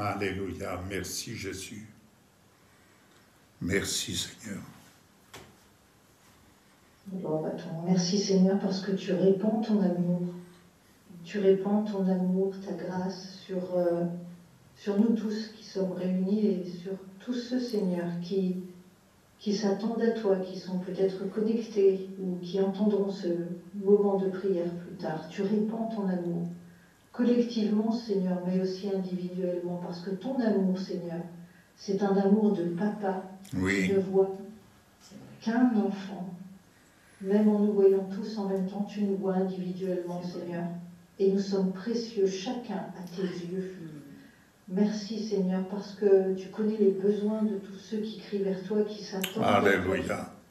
Alléluia. Merci Jésus. Merci Seigneur. Merci Seigneur parce que tu répands ton amour. Tu répands ton amour, ta grâce sur nous tous qui sommes réunis et sur tous ceux, Seigneur, qui s'attendent à toi, qui sont peut-être connectés ou qui entendront ce moment de prière plus tard. Tu répands ton amour collectivement, Seigneur, mais aussi individuellement, parce que ton amour, Seigneur, c'est un amour de papa qui ne voit qu'un enfant. Même en nous voyant tous en même temps, tu nous vois individuellement, Seigneur. Et nous sommes précieux, chacun à tes yeux. Merci, Seigneur, parce que tu connais les besoins de tous ceux qui crient vers toi, qui s'attendent à toi,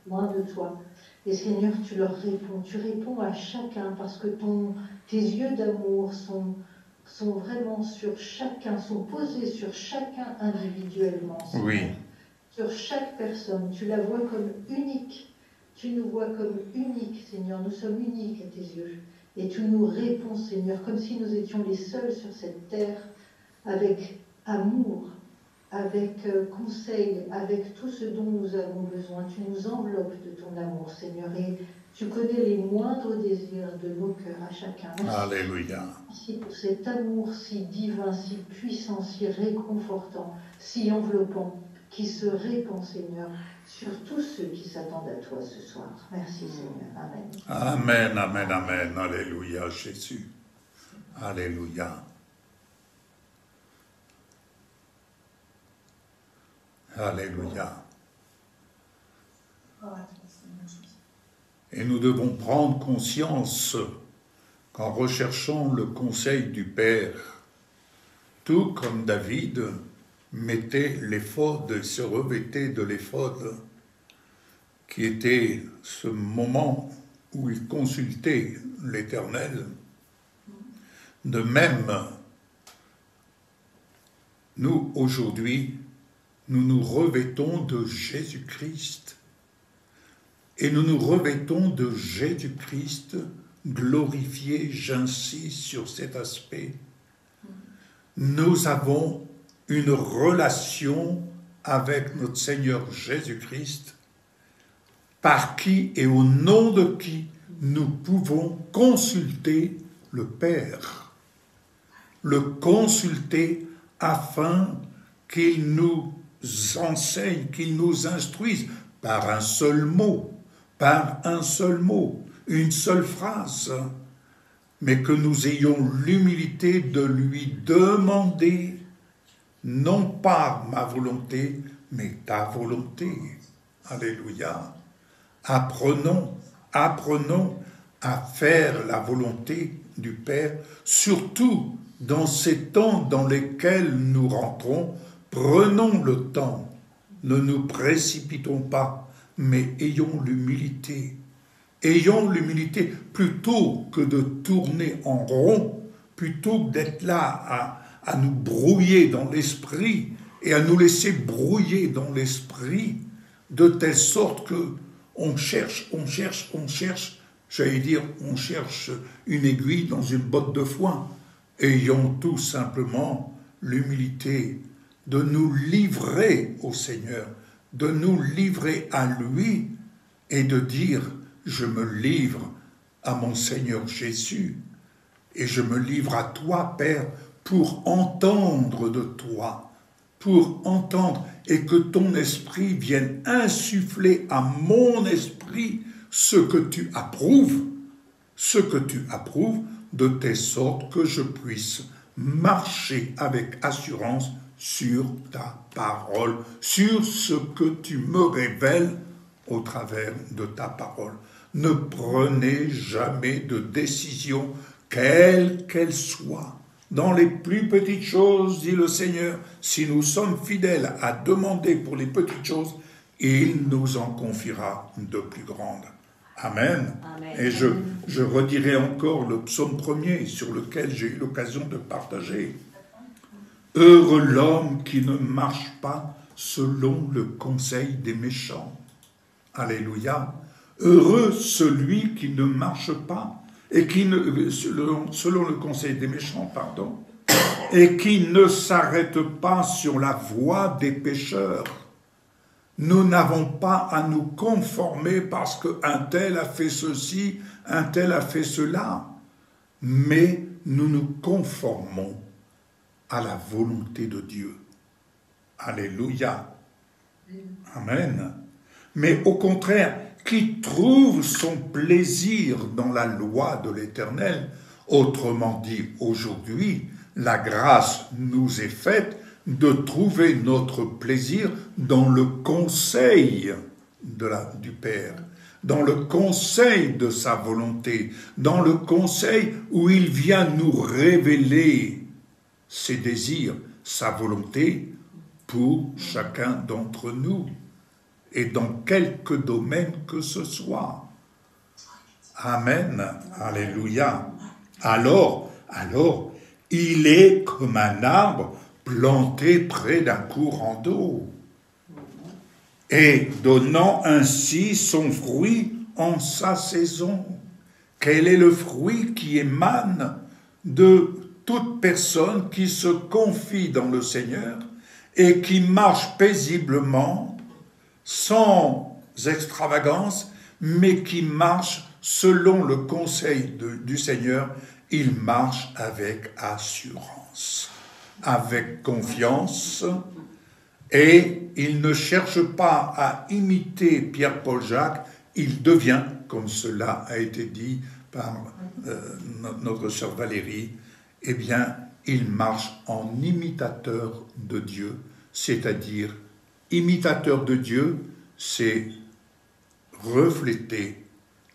loin de toi. Et Seigneur, tu leur réponds. Tu réponds à chacun parce que tes yeux d'amour sont vraiment sur chacun, sont posés sur chacun individuellement, Seigneur. Oui. Sur chaque personne. Tu la vois comme unique. Tu nous vois comme uniques, Seigneur. Nous sommes uniques à tes yeux. Et tu nous réponds, Seigneur, comme si nous étions les seuls sur cette terre, avec amour, avec conseil, avec tout ce dont nous avons besoin. Tu nous enveloppes de ton amour, Seigneur. Et tu connais les moindres désirs de nos cœurs à chacun. Merci. Alléluia. Merci pour cet amour si divin, si puissant, si réconfortant, si enveloppant, qui se répand, Seigneur, sur tous ceux qui s'attendent à toi ce soir. Merci, Seigneur. Amen. Amen, amen, amen. Alléluia, Jésus. Alléluia. Alléluia. Et nous devons prendre conscience qu'en recherchant le conseil du Père, tout comme David mettait l'éphod, se revêtait de l'éphod, qui était ce moment où il consultait l'Éternel. De même, nous, aujourd'hui, nous nous revêtons de Jésus-Christ. Et nous nous revêtons de Jésus-Christ glorifié, j'insiste sur cet aspect. Nous avons une relation avec notre Seigneur Jésus-Christ, par qui et au nom de qui nous pouvons consulter le Père. Le consulter afin qu'il nous enseigne, qu'il nous instruise par un seul mot, une seule phrase, mais que nous ayons l'humilité de lui demander, non pas ma volonté, mais ta volonté. Alléluia. Apprenons à faire la volonté du Père, surtout dans ces temps dans lesquels nous rentrons. Prenons le temps, ne nous précipitons pas, mais ayons l'humilité. Ayons l'humilité plutôt que de tourner en rond, plutôt que d'être là à nous brouiller dans l'esprit et à nous laisser brouiller dans l'esprit, de telle sorte que on cherche, j'allais dire, on cherche une aiguille dans une botte de foin. Ayons tout simplement l'humilité de nous livrer au Seigneur, de nous livrer à lui et de dire, je me livre à mon Seigneur Jésus et je me livre à toi, Père, pour entendre de toi, pour entendre et que ton esprit vienne insuffler à mon esprit ce que tu approuves, de telle sorte que je puisse marcher avec assurance sur ta parole, sur ce que tu me révèles au travers de ta parole. Ne prenez jamais de décision, quelle qu'elle soit. Dans les plus petites choses, dit le Seigneur, si nous sommes fidèles à demander pour les petites choses, il nous en confiera de plus grandes. Amen. Amen. Et je redirai encore le psaume 1er sur lequel j'ai eu l'occasion de partager. Heureux l'homme qui ne marche pas selon le conseil des méchants. Alléluia. Heureux celui qui ne marche pas et qui ne, selon le conseil des méchants, et qui ne s'arrête pas sur la voie des pécheurs. Nous n'avons pas à nous conformer parce qu'un tel a fait ceci, un tel a fait cela, mais nous nous conformons à la volonté de Dieu. Alléluia. Amen. Mais au contraire, qui trouve son plaisir dans la loi de l'Éternel, autrement dit, aujourd'hui, la grâce nous est faite de trouver notre plaisir dans le conseil du Père, dans le conseil de sa volonté, dans le conseil où il vient nous révéler ses désirs, sa volonté pour chacun d'entre nous et dans quelque domaine que ce soit. Amen. Alléluia. Alors, il est comme un arbre planté près d'un courant d'eau et donnant ainsi son fruit en sa saison. Quel est le fruit qui émane de toute personne qui se confie dans le Seigneur et qui marche paisiblement, sans extravagance, mais qui marche selon le conseil du Seigneur? Il marche avec assurance, avec confiance, et il ne cherche pas à imiter Pierre-Paul-Jacques, il devient, comme cela a été dit par notre sœur Valérie, eh bien, il marche en imitateur de Dieu, c'est-à-dire, imitateur de Dieu, c'est refléter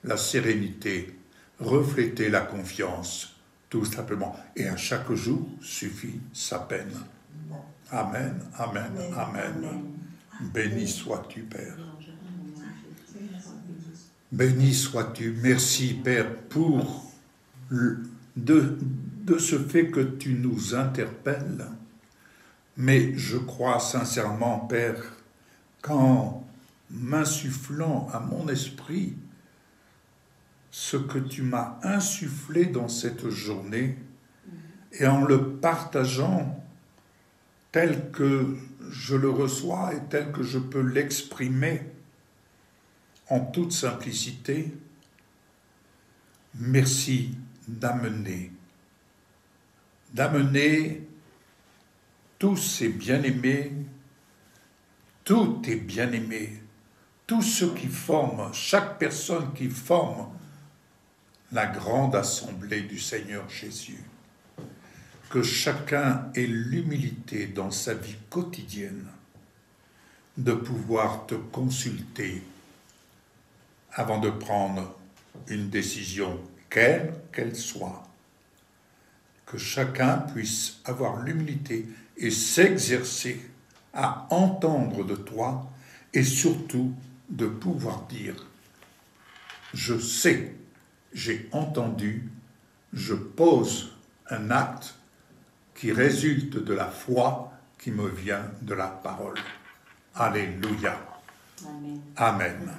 la sérénité, refléter la confiance, tout simplement. Et à chaque jour suffit sa peine. Amen, amen, amen. Béni sois-tu, Père. Béni sois-tu. Merci, Père, pour de ce fait que tu nous interpelles. Mais je crois sincèrement, Père, qu'en m'insufflant à mon esprit ce que tu m'as insufflé dans cette journée et en le partageant tel que je le reçois et tel que je peux l'exprimer en toute simplicité, merci d'amener tous ces bien-aimés, tous tes bien-aimés, tous ceux qui forment, chaque personne qui forme la grande assemblée du Seigneur Jésus, que chacun ait l'humilité dans sa vie quotidienne de pouvoir te consulter avant de prendre une décision, quelle qu'elle soit. Que chacun puisse avoir l'humilité et s'exercer à entendre de toi et surtout de pouvoir dire « Je sais, j'ai entendu, je pose un acte qui résulte de la foi qui me vient de la parole. » Alléluia. Amen. Amen.